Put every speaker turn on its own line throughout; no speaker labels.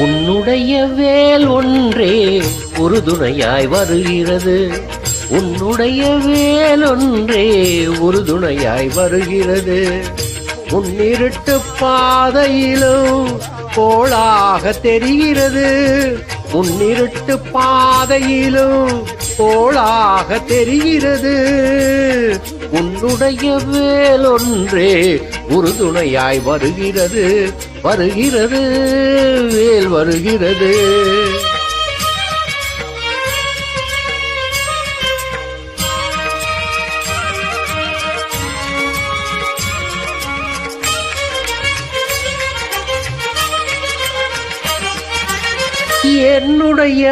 உன்னுடைய வேல் ஒன்றே உறுதுணையாய் வருகிறது. உன்னுடைய வேல் ஒன்றே உறுதுணையாய் வருகிறது. முன்னிருட்டு பாதையிலும் கோளாக தெரிகிறது. முன்னிருட்டு பாதையிலும் கோளாக தெரிகிறது. உன்னுடைய வேல் ஒன்றே உறுதுணையாய் வருகிறது. வருகிறது வேல் வருகிறது. என்னுடைய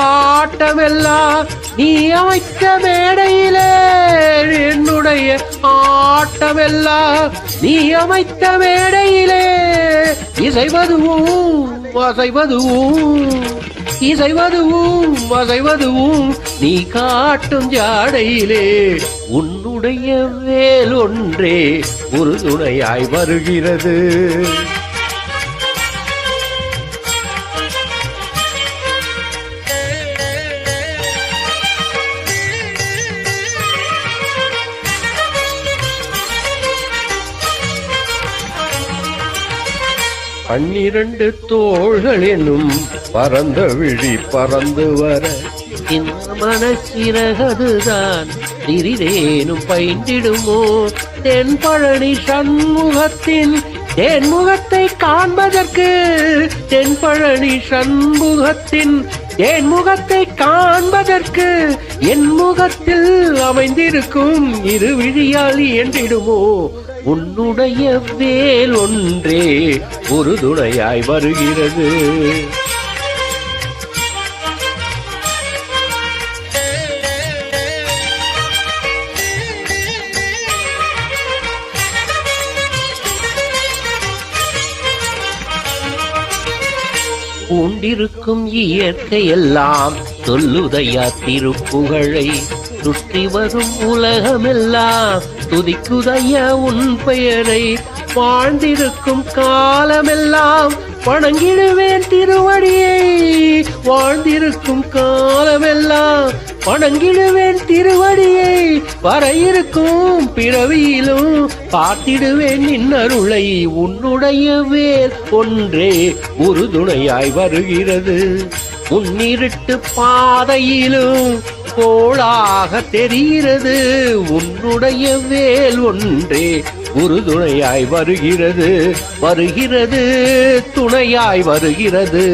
ஆட்டமெல்லாம் நீ அமைத்த மேடையிலே. என்னுடைய ஆட்டமெல்லாம் நீ அமைத்த மேடையிலே. இசைவதுவும் அசைவதுவும் நீ காட்டும் ஜாடையிலே. உன்னுடைய வேல் ஒன்றே உறுதுணையாய் வருகிறது. பன்னிரண்டு தோள்கள் என்னும் பரந்த விழி பறந்து வர இந்த மனச்சிறகதுதான் திரிதேனும் பயின்றிடுமோ. தென்பழனி சண்முகத்தின் தேன்முகத்தை காண்பதற்கு, தென்பழனி சண்முகத்தின் தேன்முகத்தை காண்பதற்கு என் முகத்தில் அமைந்திருக்கும் இரு விழியால் என்றிடுமோ. உன்னுடைய வேல் ஒன்றே உறுதுணையாய் வருகிறது. பூண்டிருக்கும் இயற்கையெல்லாம் சொல்லுதையா திருப்புகழை. சுற்றி வரும் உலகமெல்லாம் துதிக்குதையா உன் பெயரை. வாழ்ந்திருக்கும் காலமெல்லாம் வணங்கிடுவேன் திருவடியை. வாழ்ந்திருக்கும் காலமெல்லாம் வணங்கிடுவேன் திருவடியை. வர இருக்கும் பிறவியிலும் பார்த்திடுவேன் நின்னருளை. உன்னுடைய வேல் ஒன்றே உறுதுணையாய் வருகிறது. முன்னிருட்டு பாதையிலும் கோளாக தெரிகிறது. உன்னுடைய வேல் ஒன்றே உறுதுணையாய் வருகிறது. வருகிறது துணையாய் வருகிறது.